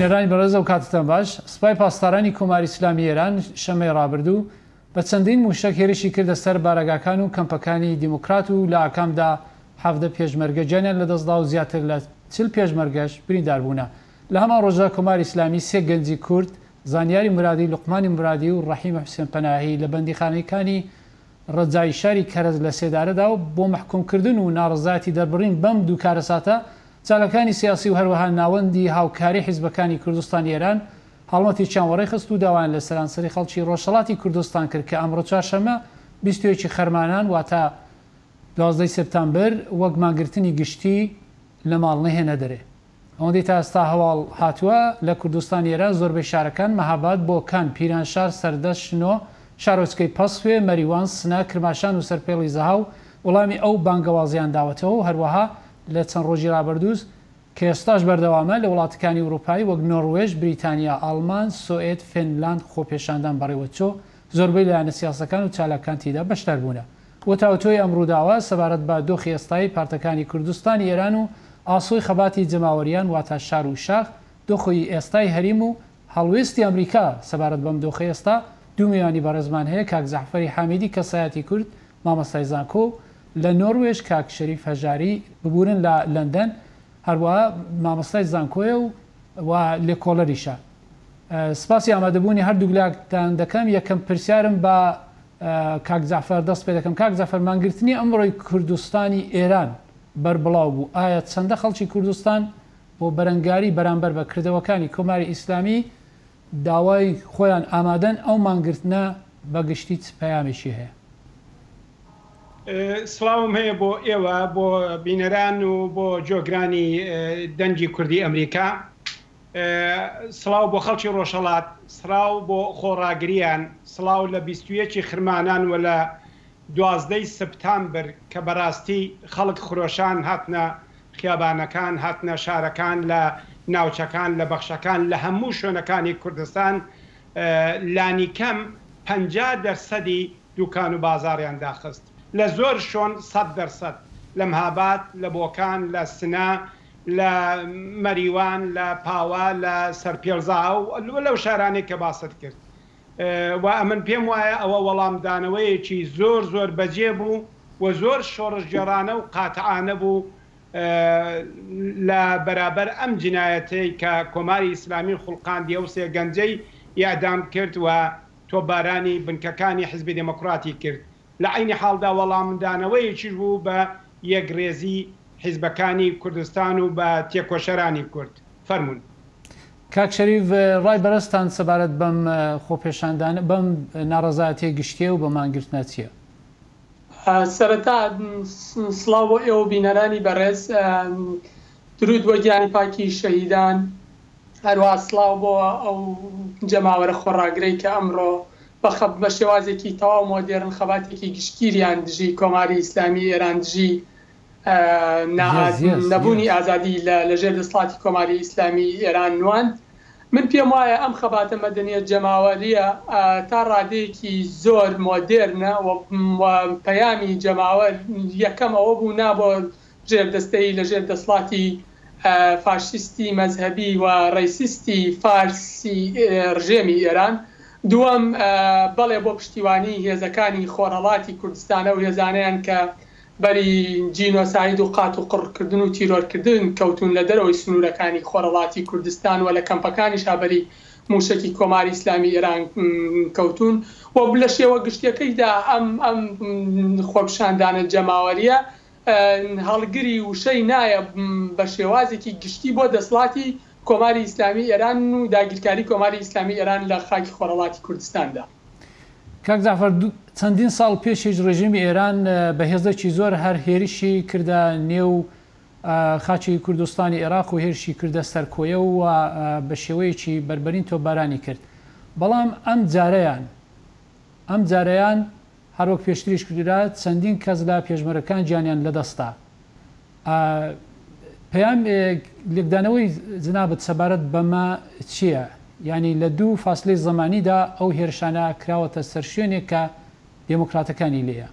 بینەرانی بەڕێزە و کاتتان باش. سوپای پاسدارانی کۆماری ئیسلامی ئێران شەمەی ڕابردوو بە چەندین موشک هێرشی کردە سەر بارەگاکان و کەمپەکانی دیموکرات و لە ئاکامدا 17 پێشمەرگە جیانیان لەدەستدا و زیاتر لە 40 پێشمەرگەش برینداربوونە. لە هەمان ڕۆژە کۆماری ئیسلامی سێ گەنجی کورد زانیاری مرادی، لوقمانی مرادی و ڕەحیم حوسێن پەناهی لە بەندیخانەکانی ڕەجای شاری کەرز لە سێدارەدا و بۆ محکومکردن و ناڕزاتی دەربڕین بەم دوو کارەساتە چالەکانی سیاسی و هەروەها ناوەندی هاوکاری حیزبەکانی کوردستانی ئێران هەڵمەتی چاوەڕێی خست و داوایان لە سەرانسەری خەڵکی ڕۆژهەڵاتی کوردستان کرد کە ئەمڕۆ چوارشەممە 21 خەرمانان واتە 12 سپتامبەر وەک ماگرتنی گشتی لە ماڵ نەهێنە دەرێ. ئەوەندەی تا ئێستا هەواڵ هاتووە لە کوردستانی ئێران زۆربەی شارەکان مەهاباد، بۆکان، پیرانشار، سەردەشت، شنۆ، شارۆچکەی پەسوێ، مەریوان، سنە، کرماشان و سەرپێڵی زەها و وەڵامی ئەو بانگەوازیان داوەتەوە و هەروەها لە چەند ڕۆژی ڕابردووز کە ئێستاش بەردەوامە لە وڵاتەکانی ئەوروپایی وەک نۆروێژ، بریتانیا، ئاڵمان، سوئێد، فینلاند خۆپێشاندان بەڕێوەچۆ زۆربەی لایەنە سیاسەکان و چالاکان تیدا بەشدار بوونە. وەتاوەتۆی ئەمڕووداوە سەبارەت بە دۆخی ئێستایی پارتەکانی کوردستانی ئێران و ئاسۆی خەباتی جەماوەریان واتە شار و شاخ دۆخی ئێستای هەریم و هەڵوێستی ئەمریکا سەبارەت بەم دۆخی ئێستا دوو میوانی بەڕێزمان هەیە، کاک زەعفەری حامیدی کەسایەتی کورد مامۆستای زانکۆ لە نۆروێژ، کاک شەریف هەژاری ببورن لە لەندەن هەروەها مامۆستای زانکۆیە و لێکۆڵەریشە. سپاسی ئامادەبوونی هەردوو گلاکتان دەکەم. یەکەم پرسیارم بە کاک زەعفەر دەست پێ دەکەم. کاک زەعفەر، مانگرتنی ئەمڕۆی کوردستانی ئێران بەربڵاو بوو. ئایا چەندە خەڵکی کوردستان بۆ بەرەنگاری بەرامبەر بە کردەوەکانی کۆماری ئیسلامی داوای خۆیان ئامادەن ئەو مانگرتنە بەگشتی پەیامێکی هەیە؟ سڵاوم هەیە بۆ ئێوە، بۆ بینەران و بۆ جۆگرانی دەنگی کوردی ئەمریکا. سڵاو بۆ خەڵکی ڕۆژهەڵات، سڵاو بۆ خۆڕاگریان، سڵاو لە 21 خرمانان و لە 12 سپتامبر کە بەڕاستی خەڵک خرۆشان هاتنە خیابانەکان، هاتنە شارەکان، لە ناوچەکان، لە بەخشەکان، لە هەموو شوێنەکانی کوردستان لانی کەم 50% دوکان و بازاڕیان داخست. لە زۆر شۆن 100%، لە مەهاباد، لە بۆکان، لە سنە، لە مەریوان، لە پاوا، لە سەرپێڵزا و لەو شارانێک کە باست کرد. و ئەمن پێم وایە ئەوە وەڵامدانەوەیەکی زۆر زۆر بەجێ بوو و زۆر شۆڕژگەڕانە و قاتعانە بوو لە بەرابەر ئەم جینایەتەی کە کۆماری ئیسلامی خوڵقاندی ئەو سێ گەنجەی یادام کرد و تۆبارانی بنکەکانی حزبی دموکراتی کرد. لە عینی حاڵدا وەڵامدانەوەیەکی بوو بە یەکڕێزی حیزبەکانی کوردستان و بە تێکۆشەرانی کورد. فەرمونون. کاک شەریف، ڕای بەرزتان سەبارەت بەم خۆپێشاندانە بەم ناڕەزایەتیە گشتیە و بە مانگرتنە چییە؟ سەرەتا سڵاو بۆ ئێوە بینەرانی بەڕێز، درود بۆ گیانی پاکی شەهیدان، هەروەها سڵاو بۆ ئەو جەماوەرە خۆڕاگرەی کە ئەمڕۆ بە شێوازێکی تەواو مۆدێرن خەباتێکی گشتگیریان دژی کۆماری ئیسلامی ئێران، دژی نەبوونی ئازادی لەژێر دەسەڵاتی کۆماری ئیسلامی ئێران نواند. من پێم وایە ئەم خەباتە مەدەنیەت جەماوەریە تا ڕادەیەکی زۆر مۆدێرنە و پەیامی جەماوەر یەکەم ئەوە بوو نابۆ ژێردەستەی لەژێر دەسەڵاتی فاشیستی مەزهەبی و ڕەیسیستی فارسی ڕژێمی ئێران. دووەم بەڵێ بۆ پشتیوانی هێزەکانی خۆرهەڵاتی کوردستانە و هێزانیان کە بەری جینۆساید و قات و قڕکردن و تیرۆرکردن کەوتون لە دەرەوەی سنوورەکانی خۆرهەڵاتی کوردستان و لە کەمپەکانی شابەری موشکی کۆماری ئیسلامی ئێران کەوتون و لە شێوە گشتیەکەیدا ئەم خۆپشاندانە جەماوەریە هەڵگری وشەی نایە بە شێوازێکی گشتی بۆ دەسەڵاتی کۆماری ئیسلامی ئێران و داگیرکاری کۆماری ئیسلامی ئێران لە خاکی خۆرهەڵاتی کوردستاندا. کاک زەعفەر، چەندین ساڵ پێشیش ڕێژیمی ئێران بەهێزێکی زۆر هەر هێرشی کردە نێو خاچی کوردستانی عێراق و هێرشی کردە سەرکۆیە و بە شێوەیەکی بربەرین تۆبارانی کرد. بەڵام ئەم جارەیان هەروەک پێشتریش کردرا چەندین کەس لە پێشمەرەکان گیانیان لەدەستا. پەیام لێکدانەوەی جنابەت سەبارەت بەمە چییە؟ یعنی لە دوو فاصلەی زەمانیدا ئەو هێرشانە کراوەتە سەر شوێنێک کە دموکراتەکانی لێیە.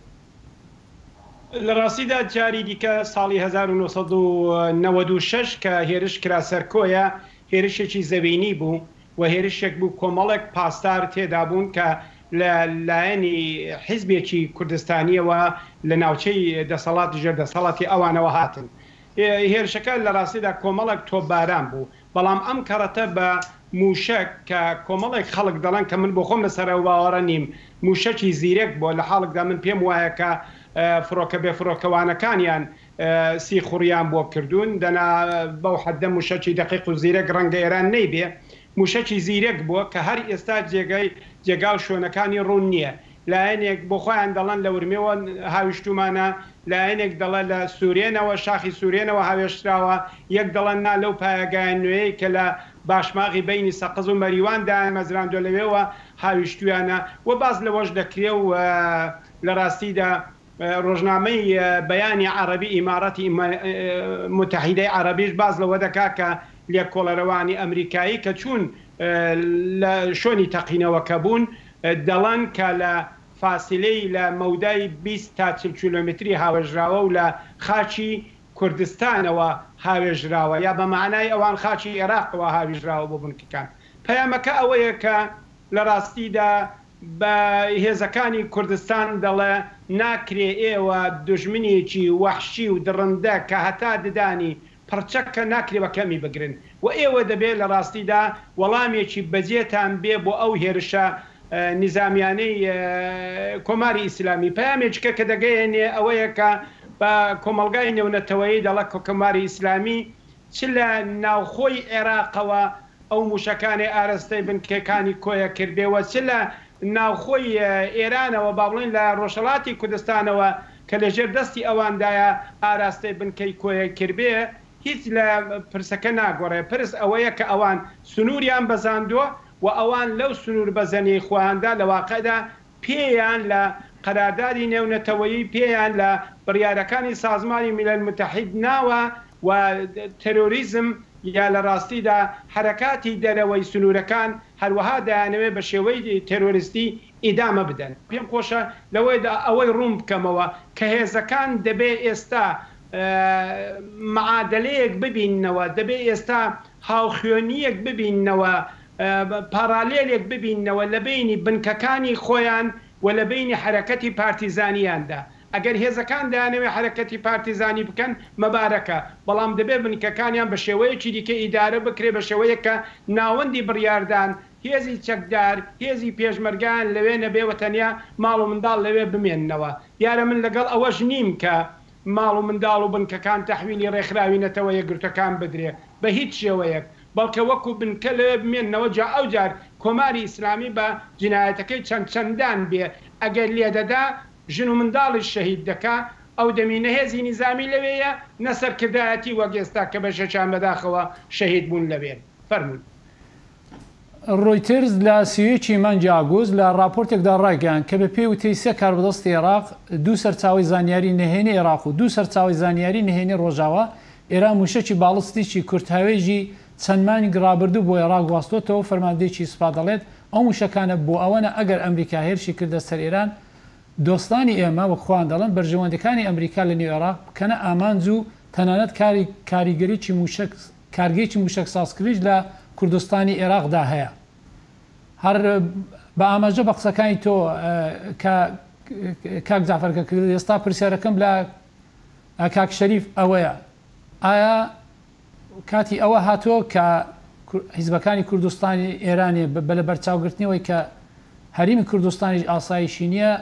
لە ڕاستیدا جاری دیکە ساڵی 1996 کە هێرش کرا سەرکۆیە، هێرشێکی زەوینی بوو و هێرشێک بوو کۆمەڵێک پاسدار تێدا بوون کە لە لایەنی حیزبێکی کوردستانیەوە لە ناوچەی دەسەڵات ژێردەسەڵاتی ئەوانەوە هاتن. هێرشەکە لە ڕاستیدا کۆمەڵێک تۆپباران بوو، بەڵام ئەم کەڕەتە بە موشک کە کۆمەڵێک خەڵک دەڵێن کە من بۆ خۆم لەسەر باوەڕە نیم، موشکی زیرەک بۆ لە حاڵکدا من پێم وایە کە فڕۆکە بێفڕۆکەوانەکانیان سی خوڕیان بۆ کردوون، دەنا بەو حەدە موشەکی دقیق و زیرەک ڕەنگە ئێران نەیبێ، موشەکی زیرەک بووە کە هەر ئێستا جێگا و شوێنەکانی ڕوون نییە. لایەنێک بۆ خۆیان دەڵێن لە ورمێەوە هاویشتومانە، لایەنێک دەڵێن لە سوورێنەوە شاخی سوورێنەوە هاوێشراوە، یەک دەڵێن نا لەو پایگای نوێی کە لە باشماغی بینی سەقز و مەریواندا مەزراندۆ لەوێەوە هاویشتویانە و باز لەوەش دەکرێ و لە ڕاستیدا ڕۆژنامەی بەیانی عەرەبی ئیماڕەتی متحیدەی عەرەبیش باز لەوە دەکا کە لێکۆڵەرەوانی ئەمریکایی کە چوون لە شوێنی تەقینەوەکە بوون دەڵێن کە لە فاسیلەی لە مەودای 20 تا 40 کیلۆمتری هاوێژراوە و لە خاچی کوردستانەوە هاوێژراوە، یا بە معنای ئەوان خاچی عێراقەوە هاویژراوە بۆ بنکەکان. پەیامەکە ئەوەیە کە لە ڕاستیدا بە هێزەکانی کوردستان دەڵێ ناکرێ ئێوە دژمنێکی وەحشی و دڕندە کە هەتا ددانی پڕچەکە ناکرێ بە کەمی بگرن و ئێوە دەبێت لە ڕاستیدا وەڵامێکی بەجێتان بێ بۆ ئەو هێرشە نظامیانەی کۆماری ئیسلامی. پەیامێککە کە دەگەیەنێ ئەوەیە کە بە کۆمەلگای نێونەتەوەیی دەڵە کۆماری ئیسلامی چ لە ناوخۆی عێراقەوە ئەو موشەکانی ئاراستەی بنکەکانی کۆیە کردبێەوە، چ لە ناوخۆی ئێرانەوە با بڵین لە ڕۆژهەڵاتی کوردستانەوە کە لەژێر دەستی ئەواندایە ئاراستەی بنکەی کۆیە کردبێ، هیچ لە پرسەکە ناگۆڕێ. پرس ئەوەیە کە ئەوان سنووریان بەزاندووە و ئەوان لەو سنوور بەزەنی خۆیاندا لە واقعدا پێیان لە قەراردادی نێونەتەوەیی پێیان لە بڕیارەکانی سازمانی میلەل متحید ناوە و تەرۆریزم یا لە ڕاستیدا حرەکاتی دەرەوەی سنوورەکان هەروەها دەیانەوێت بە شێوەی تەرۆریستی ئیدامە بدەن. پێم خۆشە لەوەیدا ئەوەی ڕوون بکەمەوە کە هێزەکان دەبێ ئێستا معادلەیەک ببینەوە، دەبێ ئێستا هاوخوێنیەک ببینەوە، پارالێلێک ببینەوە لە بینی بنکەکانی خۆیان و لە بینی حرەکەتی پارتیزانیاندا. ئەگەر هێزەکان دەیانەوێت حرەکەتی پارتیزانی بکەن مەبارەکە، بەڵام دەبێت بنکەکانیان بە شێوەیەکی دیکە ئیدارە بکرێ بە شێوەیە کە ناوەندی بڕیاردان، هێزی چەکدار، هێزی پێشمەرگان لەوێ نەبێوە تەنیا ماڵ و منداڵ لەوێ بمێننەوە. یارە من لەگەڵ ئەوەش نیم کە ماڵ و منداڵ و بنکەکان تەحویلی ڕێکخراوینەتەوە یەکگرتوەکان بدرێ بە هیچ شێوەیەک، بەڵکە وەکو بنکە لەوێ بمێننەوە. جا ئەو جار کۆماری ئیسلامی بە جینایەتەکەی چەندان بێ ئەگەر لێدەدا ژن و منداڵی شەهید دەکا، ئەو دەمینە هێزی نیزامی لەوەیە نەسەرکردایەتی وەک ئێستا کە بەشەشان بەداخەوە شەهید بوون لەوێن. فەرموون. ڕۆیترز لە سوێکی مانگی ئاگۆست لە راپۆرتێکدا ڕایگەیاند کە بە پێی وتەی سێ کاربەدەستی عێراق دوو سەرچاوی زانیاری نهێنی عێراق و دوو سەرچاوی زانیاری نهێنی ڕۆژاوە ئێران موشەکی باڵستیی کورتهاوێژی چەند مانگ ڕابردوو بۆ عێراق واستۆتەوە. فەرماندەیەکی سوپا دەڵێت ئەو موشەکانە بۆ ئەوەنە ئەگەر ئەمریکا هێرشی کردە سەر ئێران دۆستانی ئێمە وەکخواان دەڵێن بەرژەوەندەکانی ئەمریکا لە نێو عێراق بکەنە ئامانج و تەنانەت کاریگەریی کارگەیەکی موشک سازکردیش لە کوردستانی عێراقدا هەیە. هەر بە ئاماژە بە قسەکانی تۆ کاک جعفەرکە کرد، ئێستا پرسیارەکەم لە کاک شەریف ئەوەیە، ئایا کاتی ئەوە هاتووە کە حیزبەکانی کوردستانی ئێرانی بە لە بەرچاوگرتنەوەی کە هەریمی کوردستانی ئاسایشی نییە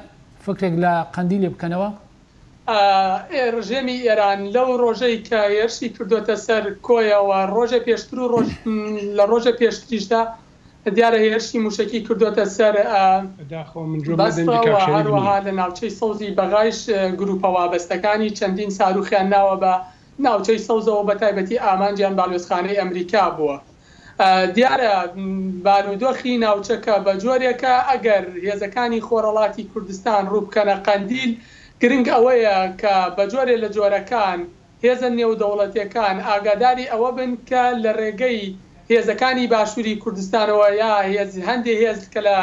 فکرێک لە قەندیل لێ بکەنەوە؟ ڕژێمی ئێران لەو ڕۆژەی کە هێرشی کردوتە سەر کۆیەوە ڕۆژە پێشتر و لە ڕۆژە پێشتریشدا دیارە هێرشی موشکی کردوتە سەر بەستەوە، هەروەها لە ناوچەی سەوزی بەغایش گروپە وابەستەکانی چەندین ساروخیان ناوە بە ناوچەی سەوزەوە بە تایبەتی ئامانجیان باڵوێزخانەی ئەمریکا بووە. دیارە بارودۆخی ناوچەکە بە جۆرێکە ئەگەر هێزەکانی خۆرەڵاتی کوردستان ڕووبکەنە قەندیل، گرنگ ئەوەیە کە بە جۆرێ لە جۆرەکان هێزە نێودەوڵەتیەکان ئاگاداری ئەوە بن کە لە ڕێگەی هێزەکانی باشووری کوردستانەوە یا هەندێک هێز کە لە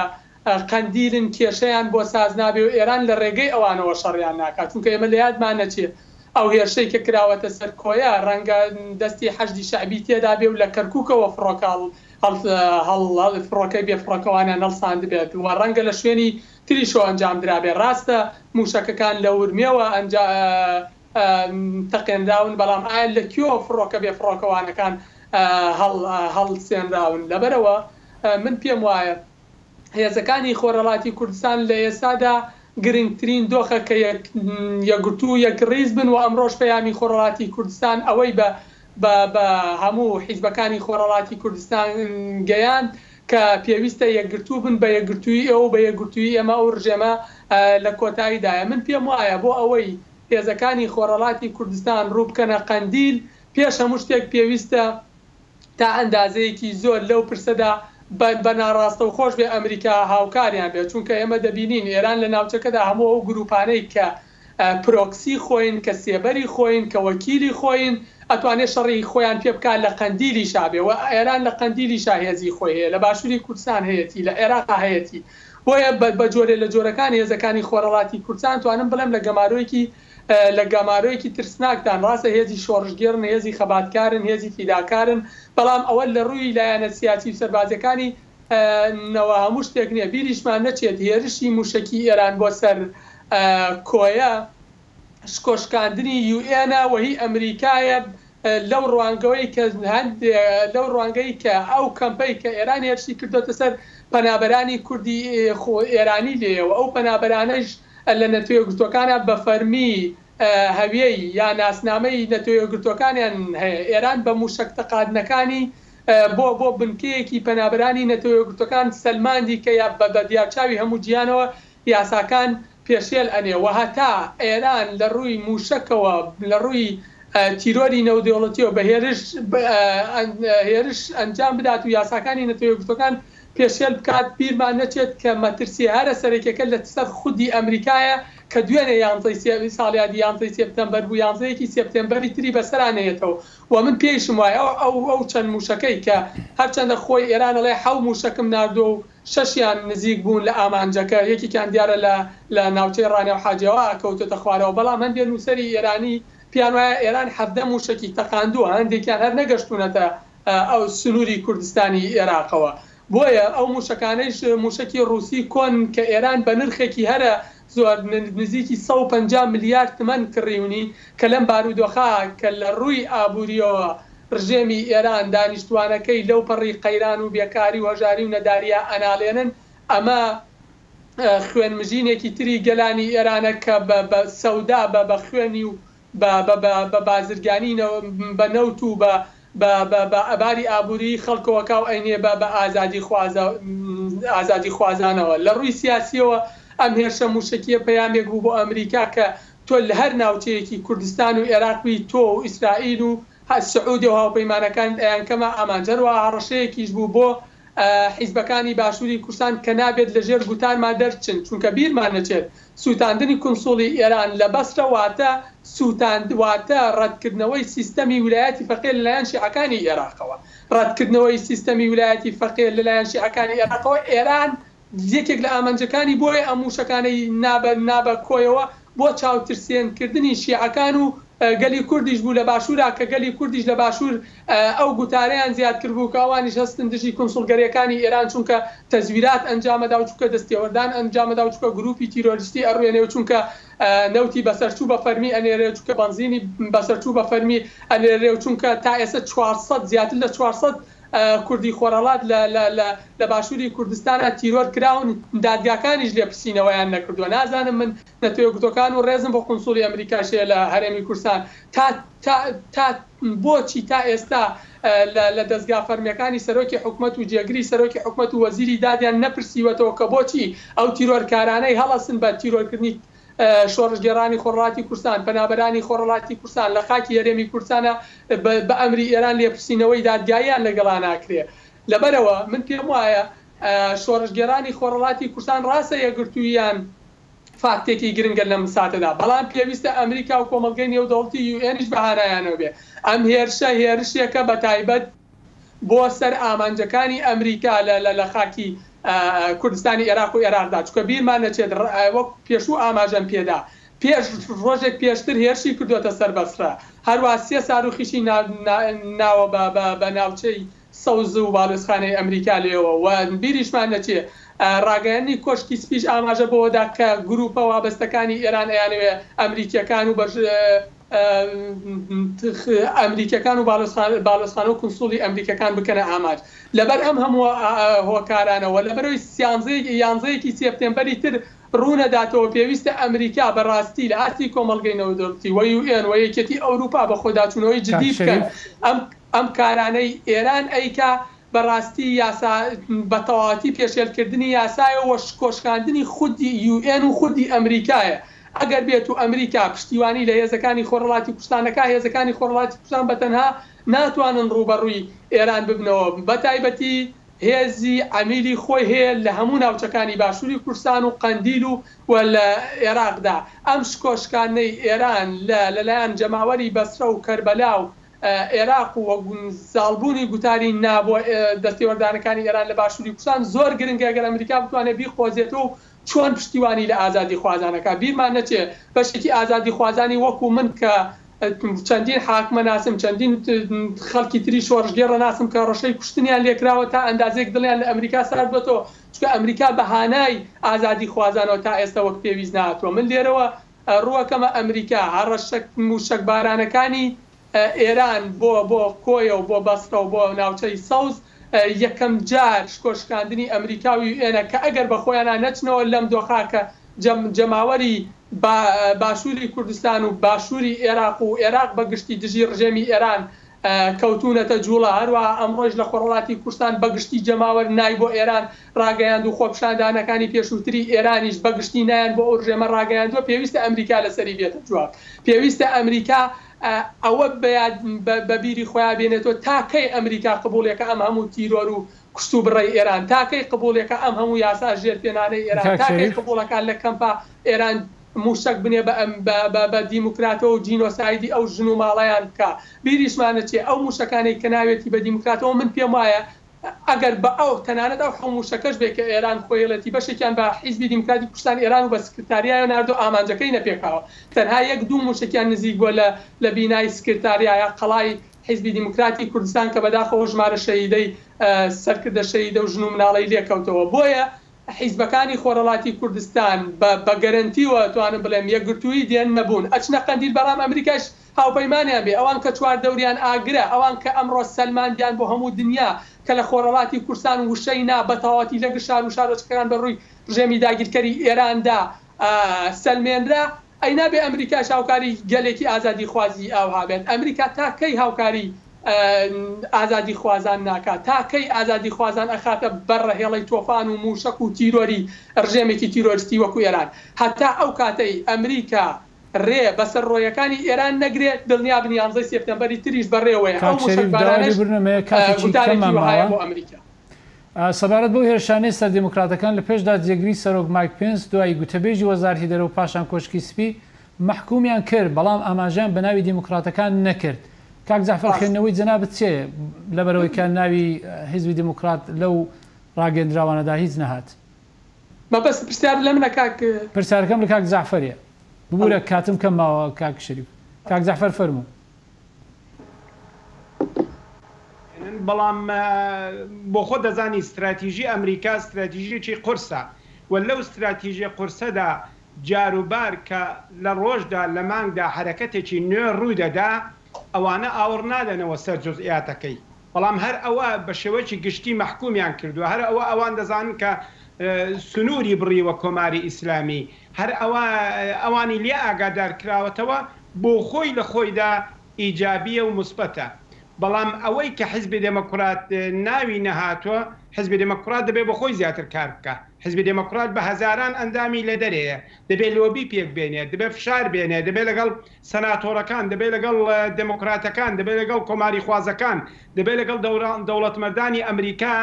قەندیلن کێشەیان بۆ ساز نابێ و ئێران لە ڕێگەی ئەوانەوە شەڕیان ناکات، چونکە ئێمە لە یادمان نەچێت ئەو هێرشەی کە کراوەتە سەر کۆیە ڕەنگە دەستی حەشدی شەعبی تێدا بێ و لە کەرکووکەوە فڕۆکاڵ فڕۆکەی بێفڕۆکەوانە نەڵساند بێت و ڕەنگە لە شوێنی تریشۆ ئەنجام درابێ. ڕاستە موشەکەکان لە ورمێەوە تەقێنراون، بەڵام ئایا لە کوێوە فڕۆکە بێفڕۆکەوانەکان هەڵسێنراون. لەبەرەوە من پێم وایە هێزەکانی خۆرەڵاتی کوردستان لە ئێستادا گرنگترین دۆخە کە یەکگرتوو یەکڕیز بن و ئەمڕۆژ پەیامی خۆرەڵاتی کوردستان ئەوەی بە هەموو حیزبەکانی خۆرەڵاتی کوردستان گەیان کە پێویستە یەکگرتوو بن بە یەکگرتووی ئەو بە یەکگرتووی ئێمە ئەو ڕژێمە لە کۆتاییدایە. من پێم وایە بۆ ئەوەی هێزەکانی خۆرەڵاتی کوردستان ڕوو بکەنە قەندیل پێش هەموو شتێک پێویستە تا ئەندازەیەکی زۆر لەو پرسەدا بە ناڕاستە و خۆش بێ ئەمریکا هاوکاریان بێت، چونکە ئێمە دەبینین ئێران لە ناوچەکەدا هەموو ئەو گروپانەی کە پرۆکسی خۆین، کە سێبەری خۆین، کە وەکیلی خۆین، ئەتوانێت شەڕی خۆیان پێ بکات لە قەندیلی شابێ و ئێران لە قەندیلی شاهێزی خۆی هەیە، لە باشووری کوردستان هەیەی، لە عێراق هەیەی. بۆیە بە جۆرێ لە جۆرەکانی هێزەکانی خۆرەڵاتی کوردستان توانم بڵێم لە گەمارۆیەکی ترسناکتان ڕاستە هێزی شۆڕژگێرن، هێزی خەباتکارن، هێزی فیداکارن، بەڵام ئەوە لە ڕووی لایەنە سیاسی و سەربازەکانی نەوە هەموو شتێک نییە. بیریشمان نەچێت هێرشی موشکی ئێران بۆ سەر کۆیە شکۆشکاندنی UN و هی ئەمریکایە لەو ڕوانگەی کە ئەو کەمپەی کە ئێران هێرشی کردوتە سەر پەنابەرانی کوردی ئێرانی لێەوە، ئەو پەنابەرانەش لە نەتوێگرتوەکانە بە فەرمی هەویەی یا ناسنامەی نەتوێگرتوەکانیان هەیە. ئێران بە موشک تەقادنەکانی بۆ بنکەیەکی پەنابەرانی نەتوێگرتوەکان سەلماندی کە یا بە دیارچاوی هەموو گیانەوە یاساکان پێشێل ئەنێ و هەتا ئێران لە ڕووی موشکەوە لە ڕووی تیرۆری نەودەوڵەتیەوە بە هێرش ئەنجام بدات و یاساکانی نەتوێگرتوەکان پێشێل بکات، بیرمان نەچێت کە مەترسی هەرە سەرێکەکە لە سەر خودی ئەمریکایە کە دوێنێ یانزەی ساڵیادی یانزەی سێپتەمبەر بوو یانزەیەکی سێپتەمبەری تری بەسەرانەیەتەوە و من پێیشم وایە ئەو چەند موشەکەی کە هەرچەندە خۆی ئێرانەڵێ 7 موشەکەم ناردۆ و 6یان نزیک بوون لە ئامانجەکە، یەکێکیان دیارە لە ناوچەی ڕانێ و حاجەوە کەوتۆتە خوارەوە، بەڵام هەندێک نووسەری ئێرانی پیان وایە ئێران 7 موشکی تەقاندووە، هەندێکیان هەر نەگەشتونەتە ئەو سنووری کوردستانی عێراقەوە. بۆیە ئەو موشەکانەیش موشکی ڕووسی کۆن کە ئێران بە نرخێکی هەرە زۆر نزیکی 150 میلیارد تمەن کڕیونی کە لەم بارودۆخە کە لە ڕووی ئابوووریەوە ڕژێمی ئێران دانیشتوانەکەی لەو پەڕی قەیران و بێکاری و هەژاری و نەداریە ئەناڵێنن، ئەمە خوێنمژینێکی تری گەلانی ئێرانە کە بە سەودا بە خوێنی و بە بازرگانی بە نەوت و بە ئەباری ئابووری خەڵکەوەکە و ئەینێ بە ئازادی خوازانەوە. لە ڕووی سیاسیەوە ئەم هێرشە موشکیە پەیامێک بوو بۆ ئەمریکا کە تۆ لە هەر ناوچەیەکی کوردستان و عێراقی تۆ و ئیسرائیل و سعودی و هاوپەیمانەکان ئەیانکەمە ئامانجەرەوە هاڕەشەیەکیش بوو بۆ حیزبەکانی باشووری کوردستان کە نابێت لەژێر گوتارما دەرچن، چونکە بیرمان نەچێت سووتاندنی کونسوڵی ئێران لە بەسرە واتە ڕەتکردنەوەی سیستەمی ویلایەتی فەقێ لەلایەن شیعەکانی عێراقەوە، ڕەتکردنەوەی سیستەمی ویلایەتی فەقێ لەلایەن شیعەکانی عێراقەوە. ئێران یەکێک لە ئامانجەکانی بۆیە ئەم موشەکانەی نابە کۆیەوە بۆ چاوترسێنکردنی شیعەکان و گەلی کوردیش بوو لە باشوورا کە گەلی کوردیش لە باشوور ئەو گوتارەیان زیاد کرد بوو کە ئەوانیش هەستن دژی کونسڵگەریەکانی ئێران، چونکە تەزویرات ئەنجامەدا و چونکە دەستێوەردان ئەنجامەدا و چونکە گروپی تیرۆریستی ئەڕوێنێ و چونکە نەوتی بەسەرچوو بە فەرمی ئەنێرێ، چونکە بەنزینی بەسەرچوو بە فەرمی ئەنێرێ و چونکە تا ئێستا 400 زیاتر لە 400 کوردی خۆرەڵات لە باشووری کوردستانە تیرۆر کراون، دادگاکانیش لێ پرسیینەوەیان نەکردووە. نازانم من نەتوێگرتوەکان و ڕێزم بۆ قونسوڵی ئەمریکاشەیە لە هەرێمی کوردستان تا بۆچی تا ئێستا لە دەستگا فەرمیەکانی سەرۆکی حکومەت و جێگری سەرۆکی حکومەت و وەزیری دادیان نەپرسیوەتەوە کە بۆچی ئەو تیرۆرکارانەی هەڵەسن بە تیرۆرکردنی شۆڕژگێڕانی خۆرەڵاتی کوردستان، پەنابەرانی خۆرەڵاتی کوردستان لە خاکی هەرێمی کوردستانە بە ئەمری ئێران لێپرسینەوەی دادگاییان لەگەڵا ناکرێ. لەبەرەوە من پێم وایە شۆڕژگێڕانی خۆرەڵاتی کوردستان ڕاستە یەکگرتوویان فاکتێکی گرنگە لەم ساتەدا، بەڵام پێویستە ئەمریکا و کۆمەڵگەی نێودەوڵەتی UN بەهانایانەوە بێ. ئەم هێرشێکە بە تایبەت بۆ سەر ئامانجەکانی ئەمریکا لە خاکی کوردستانی عێراق و عێراقدا، چونکە بیرمان نەچێت وەک پێشوو ئاماژەم پێدا ڕۆژێک پێشتر هێرشی کردوتە سەربەسرا هەروە 3 ساروخیشی ناوە بە ناوچەی سەوز و باڵۆزخانەی ئەمریکا لێەوە و بیریشمان نەچێ ڕاگەیانی کۆشکی سپیش ئاماژە بۆدا کە گروپە وابەستەکانی ئێران ئەیانوێ ئەمریکیەکان و ئەمریکەکان و باڵۆزخانە و کنسوڵی ئەمریکەکان بکەنە ئاماژ لەبەر ئەم هەموو هۆکارانەوە لەبەرەوەی 11ی سێپتێمبەری تر ڕوونەداتەوە پێویستە ئەمریکا بەڕاستی لە ئاستی کۆمەڵگەی نەودەوڵەتی و UN و یەکێتی ئەوروپا بە خۆداچوونەوەی جدی بکەن ئەم کارانەی ئێران ئەیکا بەڕاستی یاسا بە تەواوەتی پێشێلکردنی یاسایەوە کۆشکاندنی خودی UN و خودی ئەمریکایە ئەگەر بێت و ئەمریکا پشتیوانی لە هێزەکانی خۆرهڵاتی کوردستانەکە هێزەکانی خۆرهڵاتی کوردستان بەتەنها ناتوانن ڕوبەڕووی ئێران ببنەوە بە تایبەتی هێزی عەمیلی خۆی هەیە لە هەموو ناوچەکانی باشووری کوردستان و قەندیل و لە عێراقدا ئەم کۆشکانەی ئێران لەلایەن جەماوەری بەسرە و کەربەلا و عێراق و ساڵبوونی گوتاری نابووە دەستێوەردانەکانی ئێران لە باشووری کوردستان زۆر گرنگە ئەگەر ئەمریکا بتوانێت بیخۆزێتەوە چۆن پشتیوانی لە ئازادی خوازانەکە بیرمان نەچێ بەشێکی ئازادی خوازانی وەکو من کە چەندین حاکمە ناسم چەندین خەڵکی تری شۆڕژگێڕە ناسم کە ڕەشەی کوشتنیان لێکراوە تا ئەندازێک دڵیان لە ئەمریکا سارد بێتەوە چونکە ئەمریکا بەهانای ئازادی خوازانەوە تا ئێستا وەک پێویست نهاتووە من لێرەوە ڕووەکەمە ئەمریکا هەڕەشەک موشک بارانەکانی ئێران بۆ کۆیە و بۆ بەستە و بۆ ناوچەی سەوز یەکەم جار کۆشکاندنی ئەمریکاوی ئێنە کە ئەگەر بە خۆیانە نەچنەوە لەم دۆخاکە جەماوەری باشووری کوردستان و باشووری عێراق و عێراق بەگشتی دژی ڕژێمی ئێران کەوتونەتە جوڵە هەروە ئەمڕۆژ لە خۆرهڵاتی کوردستان بەگشتی جەماوەر نای بۆ ئێران ڕاگەیاند و خۆپشاندانەکانی پێشووتری ئێرانیش بەگشتی نایان بۆ ئەو ڕژێمە ڕاگەیاندووە پێویستە ئەمریکا لەسەری بێتە جواب پێویستە ئەمریکا ئەوە بەبیری خۆیان بێنێتەوە تاکەی ئەمریکا قبولێکە ئەم هەموو تیرۆر و کشت و بڕی ئێران تاکەی قبولێکە ئەم هەموو یاسا ژێرپێنانەی ئێران تاکەی قبولەکان لە کەمپا ئێران موشک بنێ بە دیموکراتەوە و جینۆسایدی ئەو ژن و ماڵەیان بکە بیریشمانە چێ ئەو موشەکانی کە ناوێتی بە دیموکراتەوە من پێم وایە ئەگەر بە ئەو تەنانەت ئەو هەموو موشەکەش بێت کە ئێران خۆیڵەتی بەشێکیان بە حیزبی دیموکراتی کوردستان ئێران و بە سکرتاریایە ناردۆ ئامانجەکەی نەپێکاوە تەنها یەک دوو موشکیان نزیک بۆ لە بینای سکرتاریایە قەڵای حیزبی دیموکراتی کوردستان کە بەداخەوە ژمارە شەهیدەی سەرکردە شەهیدە و ژن و مناڵەی لێکەوتەوە بۆیە حیزبەکانی خۆرهڵاتی کوردستان بە گەرنتیوە توانم بڵێم یەکگرتووی دێن نەبوون ئەچنە قەندیل بەڕام ئەمریکاش هاوپەیمانیان بێ ئەوان کە چوار دەوریان ئاگرە ئەوان کە ئەمڕۆ سەلماندیان بۆ هەموو دنیا کە لە خۆرهڵاتی کوردستان وشەی نا بەتەواوەتی لەگەڵ شار و شارۆچکەکان بە ڕووی ڕژێمی داگیرکەری ئێراندا سەلمێنرا ئەی نابێ ئەمریکاش هاوکاری گەلێکی ئازادی خوازی ئاوها بێت ئەمریکا تاکەی هاوکاری ئازادی خوازان ناکات تاکەی ئازادی خوازان ئەخاتە بەڕەهێڵەی تۆفان و موشک و تیرۆری ڕژێمێکی تیرۆریستی وەکو ئێران هەتا ئەو کاتەی ئەمریکا ڕێ بەسەر ڕۆیەکانی ئێران نەگرێت دڵنیا بن 11 سێپتەمبەری تریش بەڕێوەیە ئەو موشک بارانەش بۆ ئەمریکا سەبارەت بۆ هێرشانەی سەر دیموکراتەکان لە پێشدا جێگری سەرۆک مایک پێنس دوای گوتەبێژی وەزارەتی دەرەوە پاشان کۆشکی سپی محکومیان کرد بەڵام ئاماژیان بە ناوی دیموکراتەکان نەکرد کاک جەعفەر خوێندنەوەی جەنابەت چێ لەبەرەوەی کە ناوی حیزبی دیموکرات لەو ڕاگەندراوانەدا هیچ نەهات بەس پرسیار لە منە کاک پرسیارەکەم لە کاک جەعفەریە ببوورە کاتم کەم ماوە کاک شەریف کاک جەعفەر فەرموو بەڵام بۆ خۆ دەزانی استراتیژی ئەمریکا استراتیژیی قورسە و لەو استراتیژی قورسەدا جاروبار کە لە ڕۆژدا لە مانگدا حرەکەتێکی نوێ ڕوودەدا ئەوانە ئاوڕ نادەنەوە سەر جزئیاتەکەی بەڵام هەر ئەوە بە شێوەیەکی گشتی محکومیان کردووە هەر ئەوە ئەوان دەزانن کە سنووری بڕیوە کۆماری ئیسلامی هەر ئەوانی لێ ئاگادار کراوەتەوە بۆ خۆی لە خۆیدا ئیجابیە و مثبەتە بەڵام ئەوەی کە حیزبی دموکرات ناوی نەهاتووە حیزبی دموکرات دەبێت بە خۆی زیاتر کار بکە حیزبی دموکرات بە هەزاران ئەندامی لە دەرەیە دەبێت لۆبی پێک بێنێت دەبێت فشار بێنێت دەبێت لەگەڵ سەناتۆرەکان دەبێت لەگەڵ دموکراتەکان دەبێت لەگەڵ کۆماری خوازەکان دەبێت لەگەڵ دەوڵەتمەردانی ئەمریکا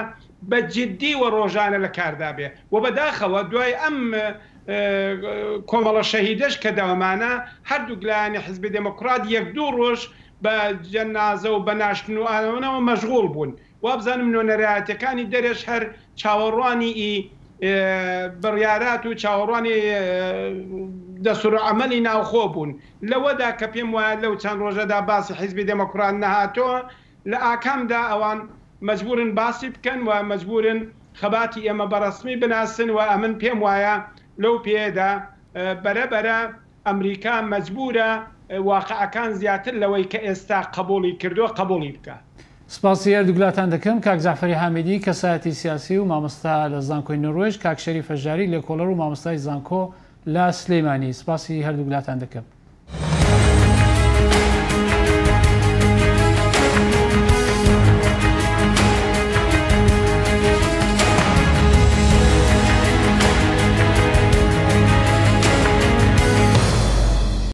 بە جددی و ڕۆژانە لە کاردا بێ و بەداخەوە دوای ئەم کۆمەڵە شەهیدەش کە دەوامانە هەردوو گلانی حیزبی دموکرات یەک دوو ڕۆژ بە جەنازە و بە ناشتن و ئاوەنەوە مەشغوڵ بوون وابزانم نۆنەرایەتەکانی دەرێش هەر چاوەڕوانی بڕیارات و چاوەڕوانی دەسوور عملی ناوخۆ بوون لەوەدا کە پێم وایە لەو چەند ڕۆژەدا باسی حیزبی دموکرات نەهاتۆ لە ئاکامدا ئەوان مەجبورن باسی بکەن و مەجبورن خەباتی ئێمە بەڕسمی بناسن و ئەمن پێم وایە لەو پێدا بەرەبەرە ئەمریکا مەجبورە واقعەکان زیاتر لەوەی کە ئێستا قبولی کردووە قبولی بکە. سپاسی هەردووگلاتان دەکەم کاک جعفەری حامێدی کەسایەتی سیاسی و مامۆستا لە زانکۆی نروێژ، کاک شەریف هەژاری لێکۆڵەر و مامۆستای زانکۆ لە سلەیمانی. سپاسی هەردووگلاتان دەکەم.